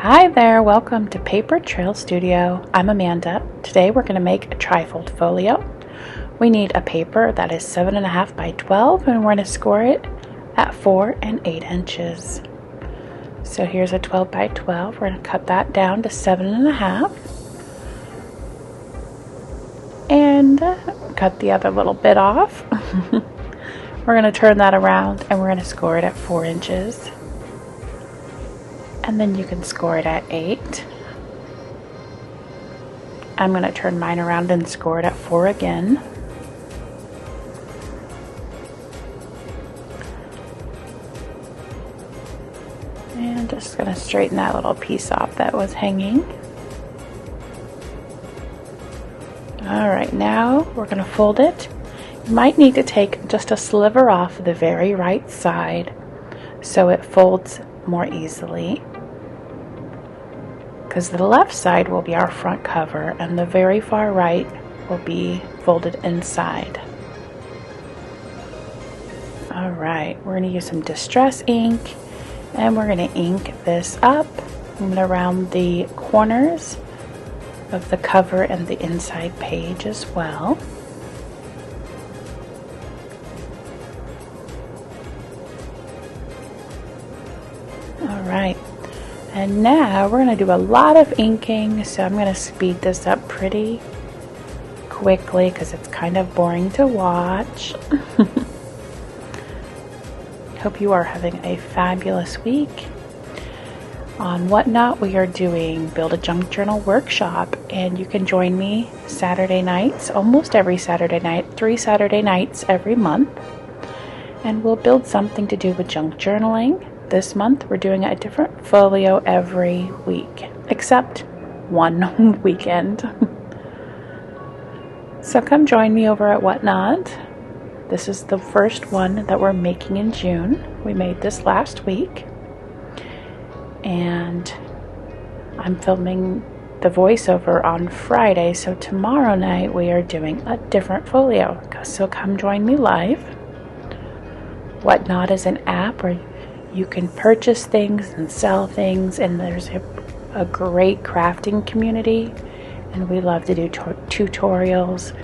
Hi there, welcome to Paper Trail Studio. I'm Amanda. Today we're going to make a trifold folio. We need a paper that is 7.5 by 12 and we're going to score it at 4 and 8 inches. So here's a 12 by 12. We're going to cut that down to 7.5 and cut the other little bit off. We're going to turn that around and we're going to score it at 4 inches. And then you can score it at 8. I'm going to turn mine around and score it at 4 again. And just going to straighten that little piece off that was hanging. Alright, now we're going to fold it. You might need to take just a sliver off the very right side so it folds more easily, because the left side will be our front cover and the very far right will be folded inside. Alright, we're going to use some distress ink and we're going to ink this up. I'm going to round the corners of the cover and the inside page as well. Alright, and now we're going to do a lot of inking, so I'm going to speed this up pretty quickly because it's kind of boring to watch. Hope you are having a fabulous week. On Whatnot, we are doing Build a Junk Journal workshop, and you can join me Saturday nights, almost every Saturday night, 3 Saturday nights every month, and we'll build something to do with junk journaling. This month we're doing a different folio every week, except one weekend. So come join me over at Whatnot. This is the first one that we're making in June. We made this last week. And I'm filming the voiceover on Friday, so tomorrow night we are doing a different folio. So come join me live. Whatnot is an app where you can purchase things and sell things, and there's a great crafting community, and we love to do tutorials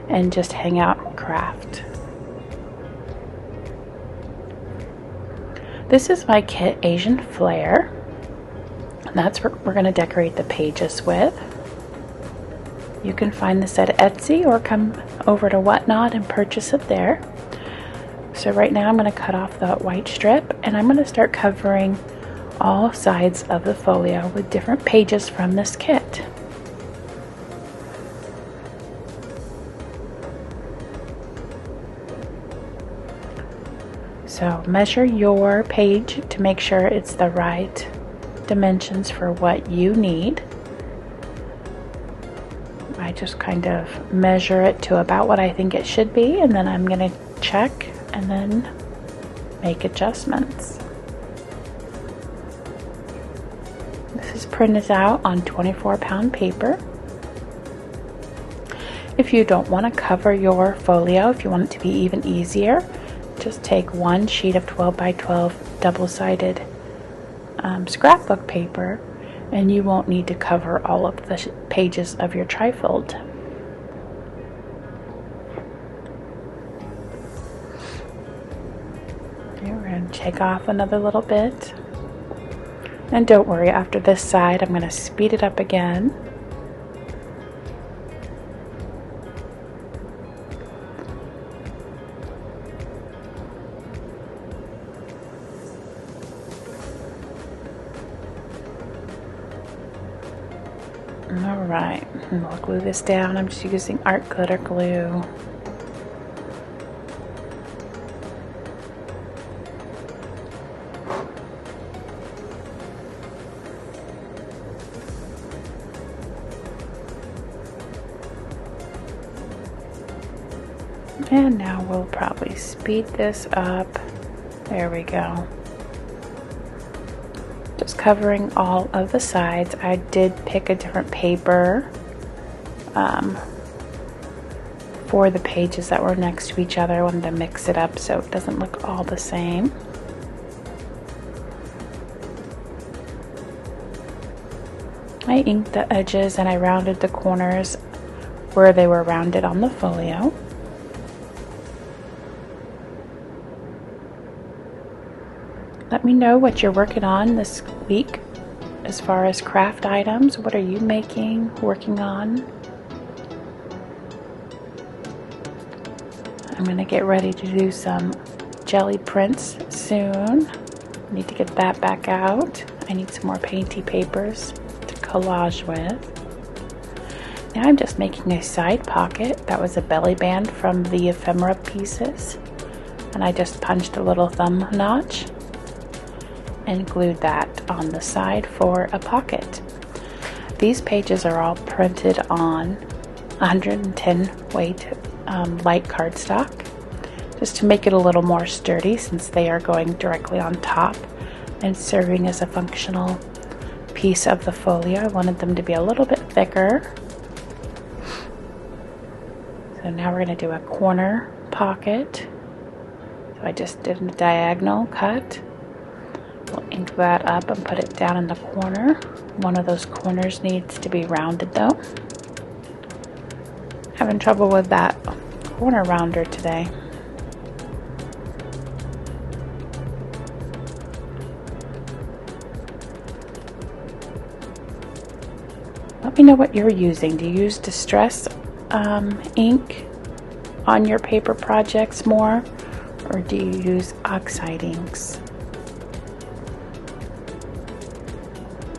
and just hang out and craft. This is my kit Asian Flair, and that's what we're going to decorate the pages with. You can find this at Etsy or come over to Whatnot and purchase it there. So right now I'm going to cut off the white strip and I'm going to start covering all sides of the folio with different pages from this kit. So measure your page to make sure it's the right dimensions for what you need. I just kind of measure it to about what I think it should be, and then I'm going to check and then make adjustments. This is printed out on 24-pound paper. If you don't want to cover your folio, if you want it to be even easier, just take one sheet of 12 by 12 double-sided scrapbook paper and you won't need to cover all of the pages of your trifold. We're going to take off another little bit, and don't worry, after this side I'm going to speed it up again. Alright, and we'll glue this down. I'm just using art glitter glue. And now we'll probably speed this up. There we go. Just covering all of the sides. I did pick a different paper for the pages that were next to each other. I wanted to mix it up so it doesn't look all the same. I inked the edges and I rounded the corners where they were rounded on the folio. Let me know what you're working on this week as far as craft items. What are you making, working on? I'm going to get ready to do some jelly prints soon. Need to get that back out. I need some more painty papers to collage with. Now I'm just making a side pocket. That was a belly band from the ephemera pieces. And I just punched a little thumb notch and glued that on the side for a pocket. These pages are all printed on 110 weight light cardstock, just to make it a little more sturdy since they are going directly on top and serving as a functional piece of the folio. I wanted them to be a little bit thicker. So now we're going to do a corner pocket. So I just did a diagonal cut. We'll ink that up and put it down in the corner. One of those corners needs to be rounded though. Having trouble with that corner rounder today. Let me know what you're using. Do you use Distress ink on your paper projects more, or do you use oxide inks?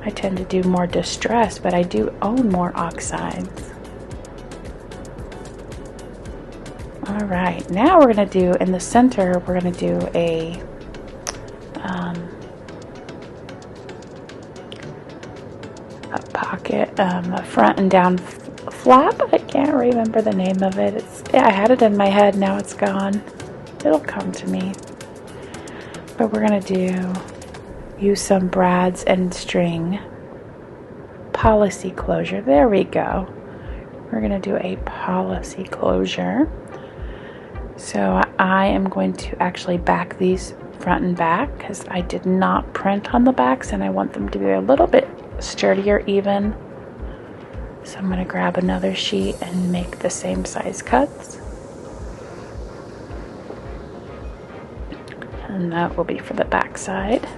I tend to do more Distress, but I do own more oxides. Alright, now we're going to do, in the center, we're going to do a pocket, a front and down flap. I can't remember the name of it. Yeah, I had it in my head, now it's gone. It'll come to me. But we're going to use some brads and string policy closure. There we go. We're going to do a policy closure. So I am going to actually back these front and back because I did not print on the backs and I want them to be a little bit sturdier even. So I'm going to grab another sheet and make the same size cuts. And that will be for the back side.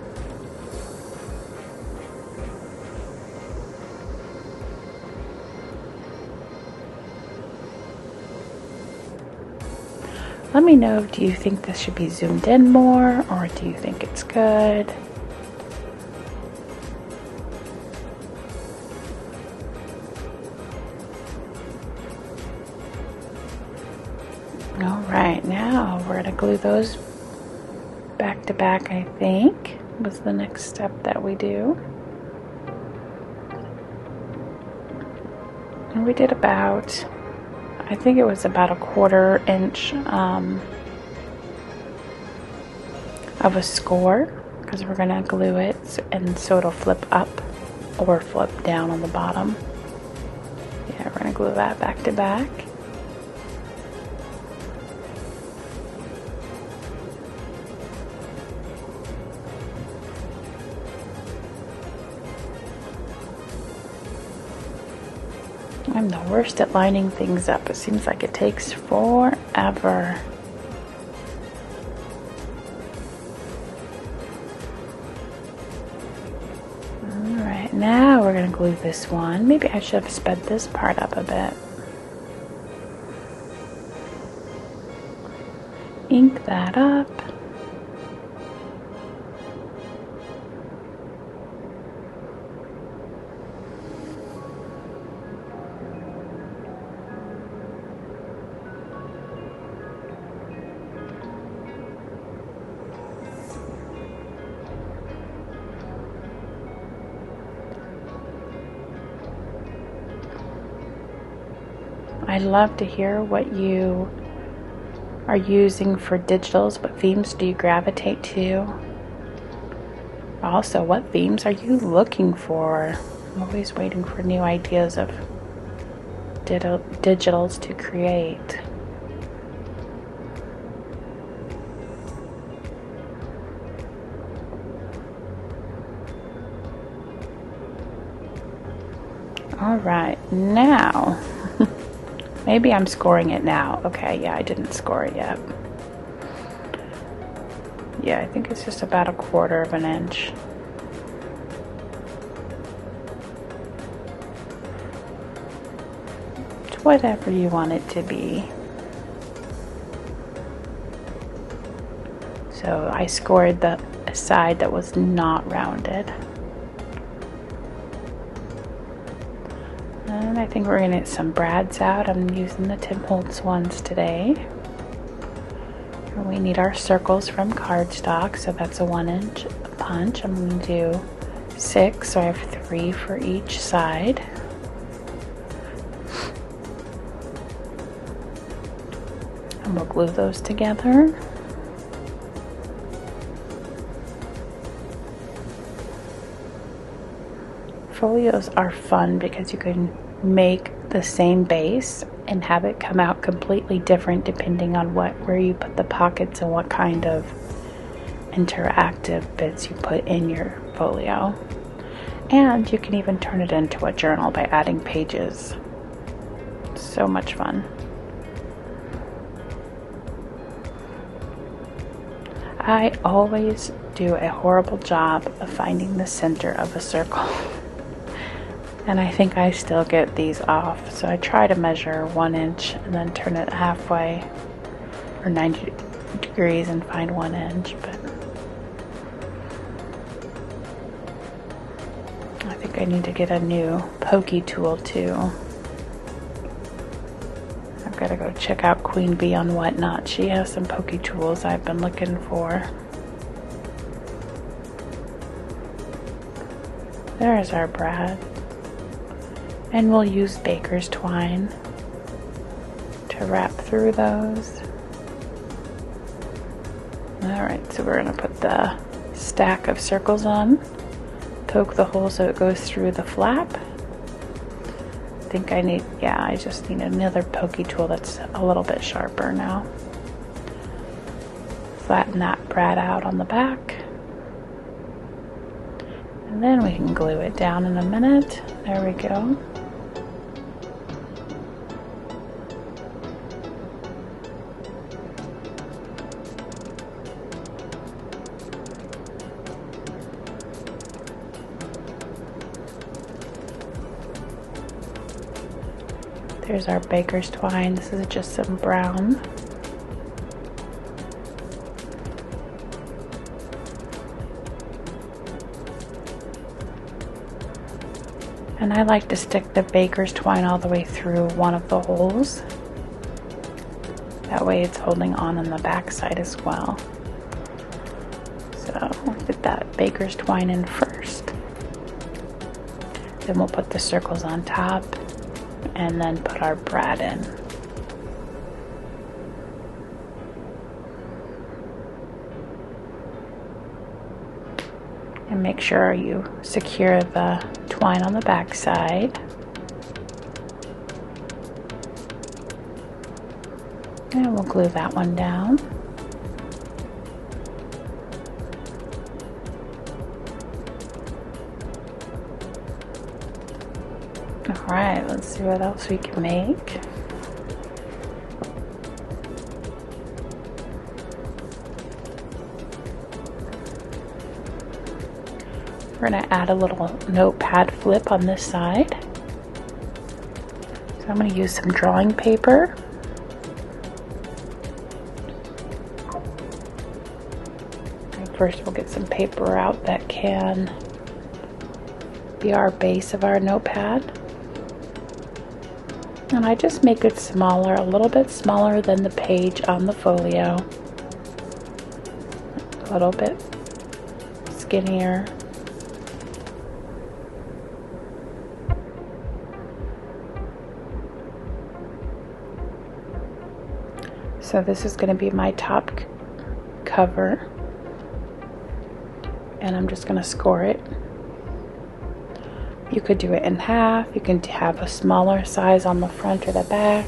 Let me know, do you think this should be zoomed in more, or do you think it's good? Alright, now we're going to glue those back to back, I think, was the next step that we do. And we did about, I think it was about a 1/4 inch of a score, because we're going to glue it and so it'll flip up or flip down on the bottom. Yeah, we're going to glue that back to back. I'm the worst at lining things up. It seems like it takes forever. Alright, now we're going to glue this one. Maybe I should have sped this part up a bit. Ink that up. I'd love to hear what you are using for digitals. What themes do you gravitate to? Also, what themes are you looking for? I'm always waiting for new ideas of digitals to create. All right, now, maybe I'm scoring it now. Okay, yeah, I didn't score it yet. Yeah, I think it's just about 1/4 of an inch. It's whatever you want it to be. So I scored the side that was not rounded. And I think we're going to get some brads out. I'm using the Tim Holtz ones today. And we need our circles from cardstock, so that's a 1-inch punch. I'm going to do 6, so I have 3 for each side. And we'll glue those together. Folios are fun because you can make the same base and have it come out completely different depending on where you put the pockets and what kind of interactive bits you put in your folio. And you can even turn it into a journal by adding pages. So much fun. I always do a horrible job of finding the center of a circle. And I think I still get these off, so I try to measure 1 inch and then turn it halfway or 90 degrees and find 1 inch, but I think I need to get a new pokey tool too. I've got to go check out Queen Bee on Whatnot. She has some pokey tools I've been looking for. There's our brad. And we'll use baker's twine to wrap through those. Alright, so we're going to put the stack of circles on, poke the hole so it goes through the flap. I think I just need another pokey tool that's a little bit sharper now. Flatten that brad out on the back. And then we can glue it down in a minute. There we go. Here's our baker's twine. This is just some brown. And I like to stick the baker's twine all the way through one of the holes. That way it's holding on the back side as well. So we'll put that baker's twine in first. Then we'll put the circles on top and then put our brad in. And make sure you secure the twine on the back side. And we'll glue that one down. Alright, let's see what else we can make. We're going to add a little notepad flip on this side. So I'm going to use some drawing paper. And first we'll get some paper out that can be our base of our notepad. And I just make it smaller, a little bit smaller than the page on the folio. A little bit skinnier. So this is going to be my top cover. And I'm just going to score it. You could do it in half. You can have a smaller size on the front or the back.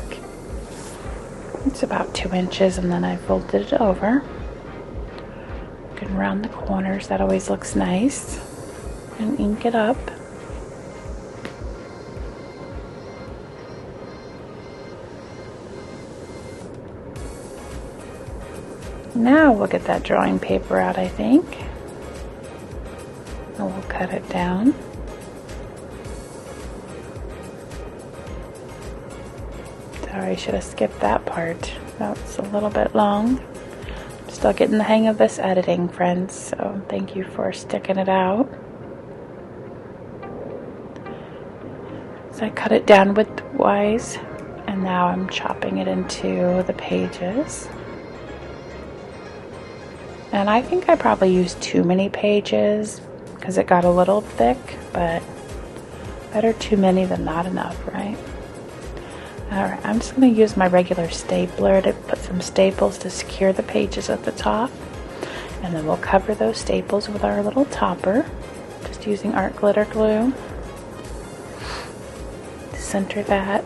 It's about 2 inches, and then I folded it over. You can round the corners. That always looks nice. And ink it up. Now we'll get that drawing paper out, I think. And we'll cut it down. Sorry, I should have skipped that part. That's a little bit long. I'm still getting the hang of this editing, friends, so thank you for sticking it out. So I cut it down widthwise, and now I'm chopping it into the pages. And I think I probably used too many pages because it got a little thick, but better too many than not enough, right? Alright, I'm just going to use my regular stapler to put some staples to secure the pages at the top. And then we'll cover those staples with our little topper, just using art glitter glue. Center that.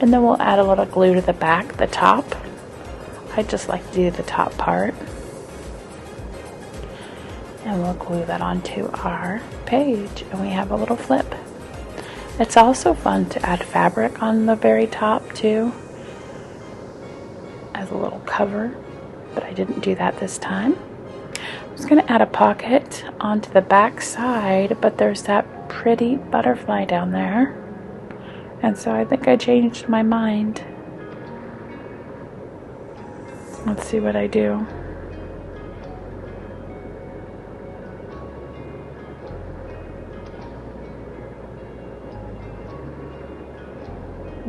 And then we'll add a little glue to the back, the top. I just like to do the top part. And we'll glue that onto our page, and we have a little flip. It's also fun to add fabric on the very top too, as a little cover, but I didn't do that this time. I was going to add a pocket onto the back side, but there's that pretty butterfly down there, and so I think I changed my mind. Let's see what I do.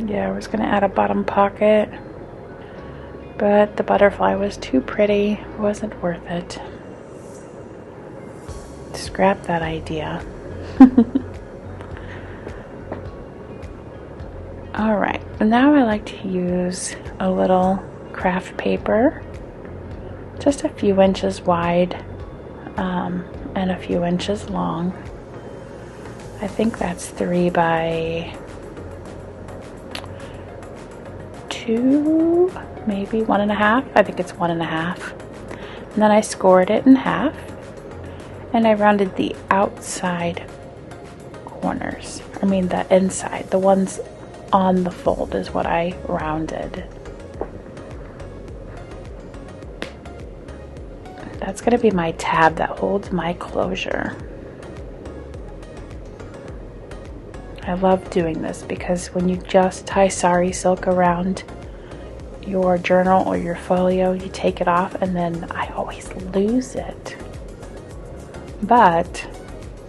Yeah, I was going to add a bottom pocket, but the butterfly was too pretty. It wasn't worth it. Scrap that idea. Alright, now I like to use a little craft paper, just a few inches wide and a few inches long. I think that's 3 by 2, maybe 1.5. I think it's 1.5. And then I scored it in half, and I rounded the outside corners. I mean the inside, the ones on the fold is what I rounded. That's going to be my tab that holds my closure. I love doing this because when you just tie sari silk around your journal or your folio, you take it off and then I always lose it. But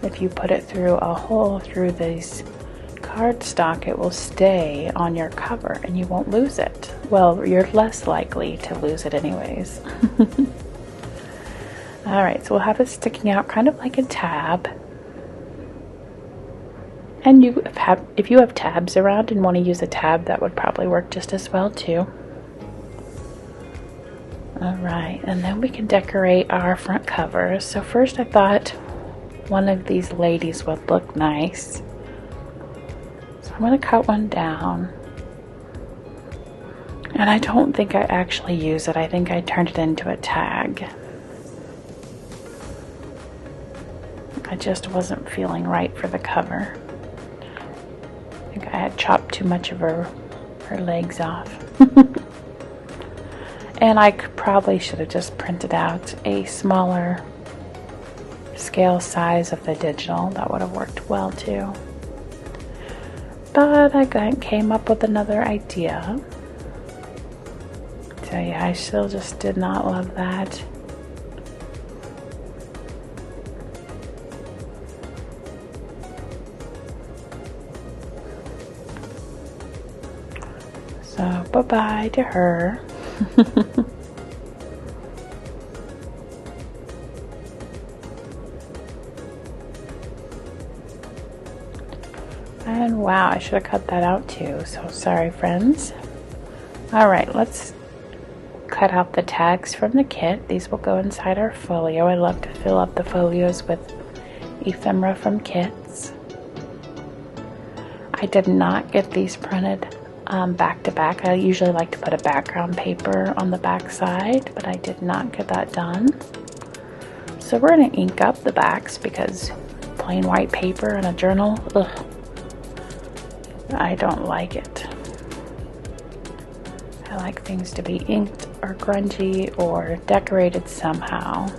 if you put it through a hole through these cardstock, it will stay on your cover and you won't lose it. Well, you're less likely to lose it anyways. Alright, so we'll have it sticking out kind of like a tab. And if you have tabs around and want to use a tab, that would probably work just as well too. Alright, and then we can decorate our front cover. So first I thought one of these ladies would look nice. So I'm going to cut one down. And I don't think I actually use it. I think I turned it into a tag. I just wasn't feeling right for the cover. I think I had chopped too much of her legs off. And I probably should have just printed out a smaller scale size of the digital. That would have worked well too. But I came up with another idea. So yeah, I still just did not love that. So bye-bye to her. And wow, I should have cut that out too, so sorry friends. Alright, let's cut out the tags from the kit. These will go inside our folio. I love to fill up the folios with ephemera from kits. I did not get these printed back to back. I usually like to put a background paper on the back side, but I did not get that done. So we're going to ink up the backs because plain white paper in a journal, ugh, I don't like it. I like things to be inked or grungy or decorated somehow.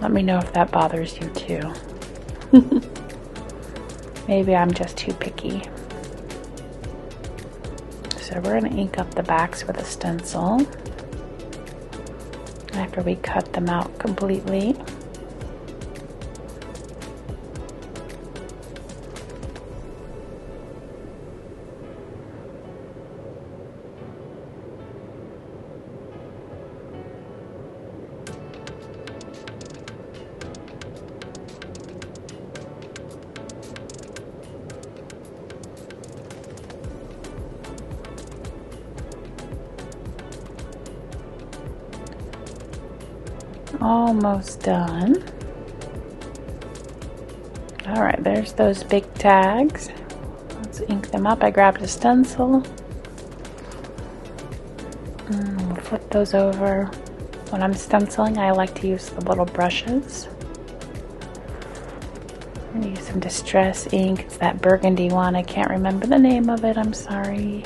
Let me know if that bothers you too. Maybe I'm just too picky. So we're going to ink up the backs with a stencil after we cut them out completely. Almost done. Alright, there's those big tags. Let's ink them up. I grabbed a stencil. We'll flip those over. When I'm stenciling, I like to use the little brushes. I'm going to use some Distress ink. It's that burgundy one. I can't remember the name of it. I'm sorry.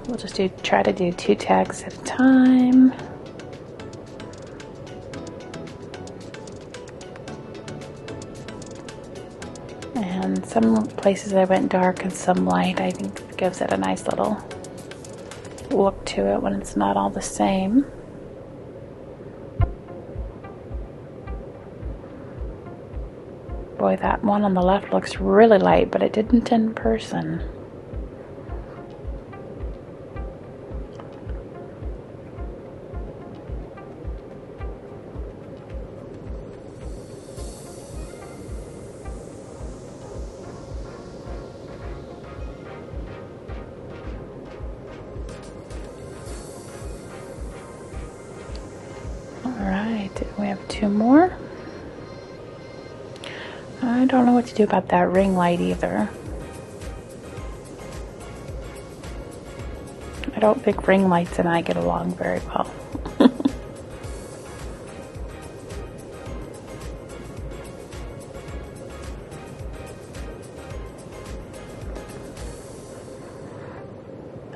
We'll just try to do 2 tags at a time. And some places I went dark and some light. I think it gives it a nice little look to it when it's not all the same. Boy, that one on the left looks really light, but it didn't in person. Alright, we have 2 more. I don't know what to do about that ring light either. I don't think ring lights and I get along very well.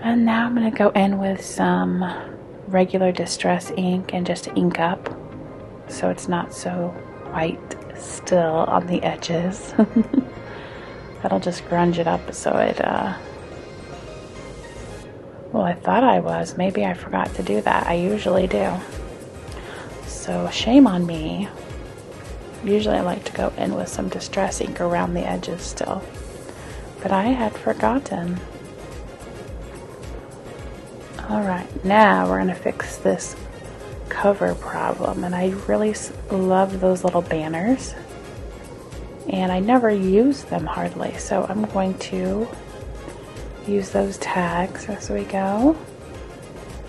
And now I'm going to go in with some regular Distress ink and just ink up so it's not so white still on the edges. That'll just grunge it up so it well, I thought I was. Maybe I forgot to do that. I usually do. So shame on me. Usually I like to go in with some Distress ink around the edges still. But I had forgotten. Alright, now we're going to fix this cover problem. And I really love those little banners. And I never use them hardly. So I'm going to use those tags as we go.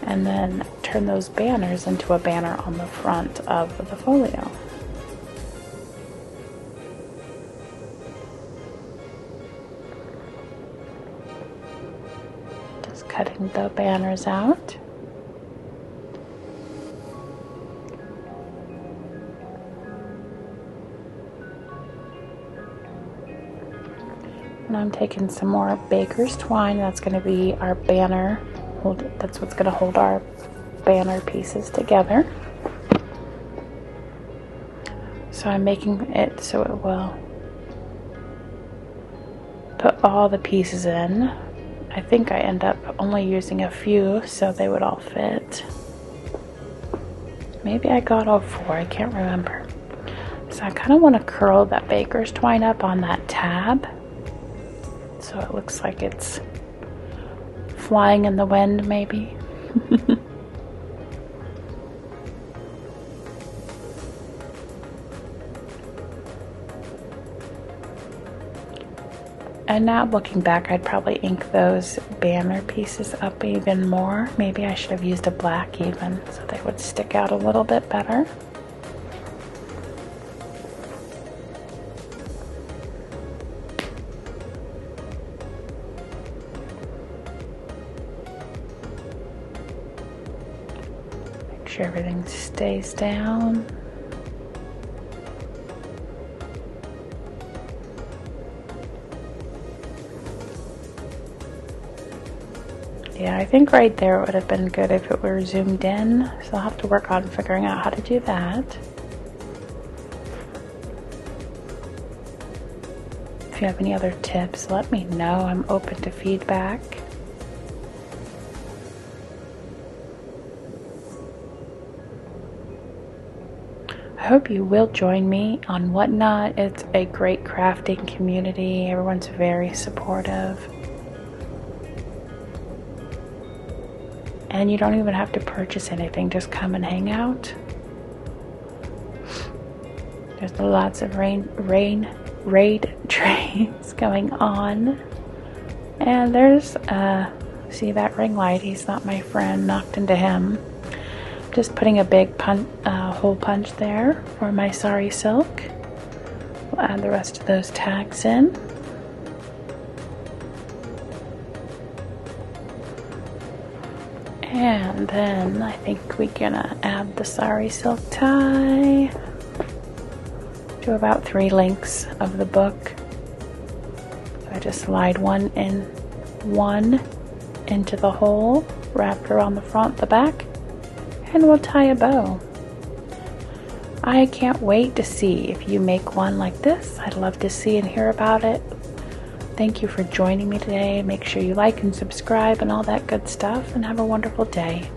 And then turn those banners into a banner on the front of the folio. Cutting the banners out. And I'm taking some more baker's twine. That's going to be our banner. That's what's going to hold our banner pieces together. So I'm making it so it will put all the pieces in. I think I end up only using a few so they would all fit. Maybe I got all 4, I can't remember. So I kind of want to curl that baker's twine up on that tab so it looks like it's flying in the wind maybe. And now looking back, I'd probably ink those banner pieces up even more. Maybe I should have used a black even so they would stick out a little bit better. Make sure everything stays down. Yeah, I think right there would have been good if it were zoomed in, so I'll have to work on figuring out how to do that. If you have any other tips, let me know. I'm open to feedback. I hope you will join me on Whatnot. It's a great crafting community. Everyone's very supportive. And you don't even have to purchase anything, just come and hang out. There's lots of raid trains going on. And there's, see that ring light? He's not my friend, knocked into him. Just putting a big hole punch there for my sari silk. We'll add the rest of those tags in. And then I think we're gonna add the sari silk tie to about 3 lengths of the book. So I just slide one into the hole, wrap around the front, the back, and we'll tie a bow. I can't wait to see if you make one like this. I'd love to see and hear about it. Thank you for joining me today. Make sure you like and subscribe and all that good stuff, and have a wonderful day.